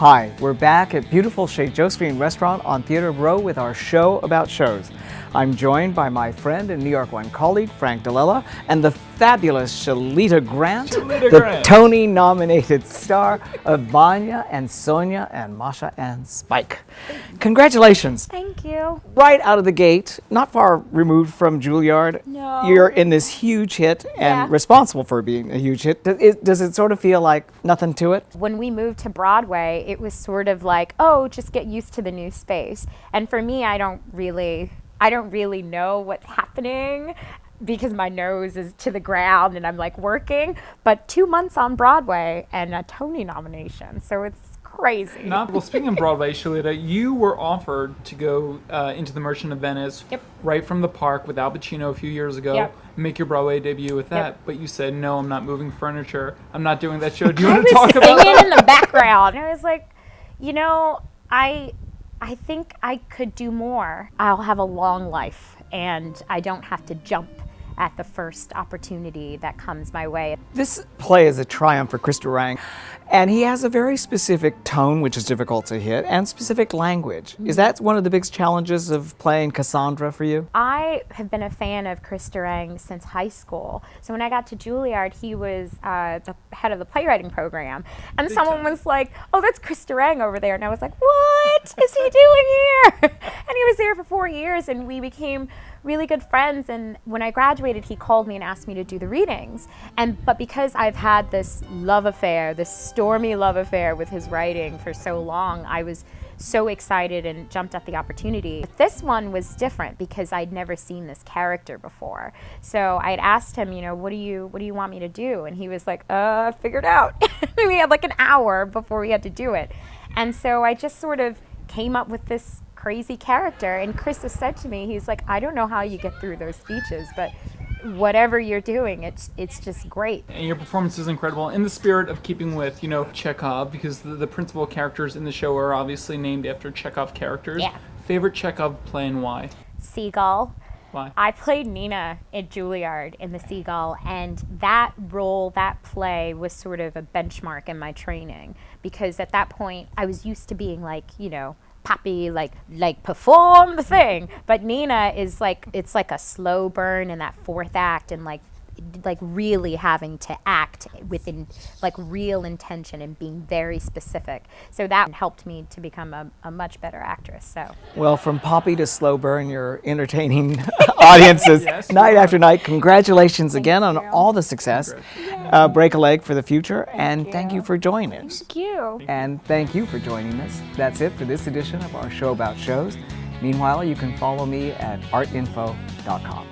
Hi, we're back at beautiful Chez Josephine Restaurant on Theater Row with our show about shows. I'm joined by my friend and New York One colleague, Frank DiLella, and the fabulous Shalita Grant, the Tony-nominated star of Vanya and Sonia and Masha and Spike. Congratulations. Thank you. Right out of the gate, not far removed from Juilliard, No. you're in this huge hit and responsible for being a huge hit. Does it sort of feel like nothing to it? When we moved to Broadway, it was sort of like, oh, just get used to the new space. And for me, I don't really know what's happening because my nose is to the ground and I'm like working, but 2 months on Broadway and a Tony nomination, so it's crazy. Well, speaking of Broadway, Shalita, you were offered to go into The Merchant of Venice right from the park with Al Pacino a few years ago, make your Broadway debut with that, but you said, no, I'm not moving furniture, I'm not doing that show. Do you want to talk about that? I was singing in the background. I was like, you know, I think I could do more. I'll have a long life and I don't have to jump at the first opportunity that comes my way. This play is a triumph for Chris Durang, and he has a very specific tone, which is difficult to hit, and specific language. Is that one of the big challenges of playing Cassandra for you? I have been a fan of Chris Durang since high school. So when I got to Juilliard, he was the head of the playwriting program. And someone was like, oh, that's Chris Durang over there. And I was like, what is he doing here? And he was there for 4 years, and we became really good friends. And when I graduated, he called me and asked me to do the readings. But because I've had this love affair, this stormy love affair with his writing for so long, I was so excited and jumped at the opportunity. This one was different because I'd never seen this character before. So I'd asked him, you know, what do you want me to do? And he was like, figured out. We had like an hour before we had to do it. And so I just sort of came up with this crazy character, and Chris has said to me, he's like, I don't know how you get through those speeches, but whatever you're doing, it's just great. And your performance is incredible, in the spirit of keeping with, you know, Chekhov, because the principal characters in the show are obviously named after Chekhov characters. Yeah. Favorite Chekhov play and why? Seagull. Why? I played Nina at Juilliard in The Seagull, and that role, that play was sort of a benchmark in my training, because at that point I was used to being like, you know, Poppy, like perform the thing, but Nina is like, it's like a slow burn in that fourth act, and like really having to act within like real intention and being very specific. So that helped me to become a much better actress. So well, from Poppy to slow burn, you're entertaining audiences night after night. Congratulations again on all the success. Break a leg for the future, and thank you for joining us. thank you. And thank you for joining us. That's it for this edition of our show about shows. Meanwhile, you can follow me at artinfo.com.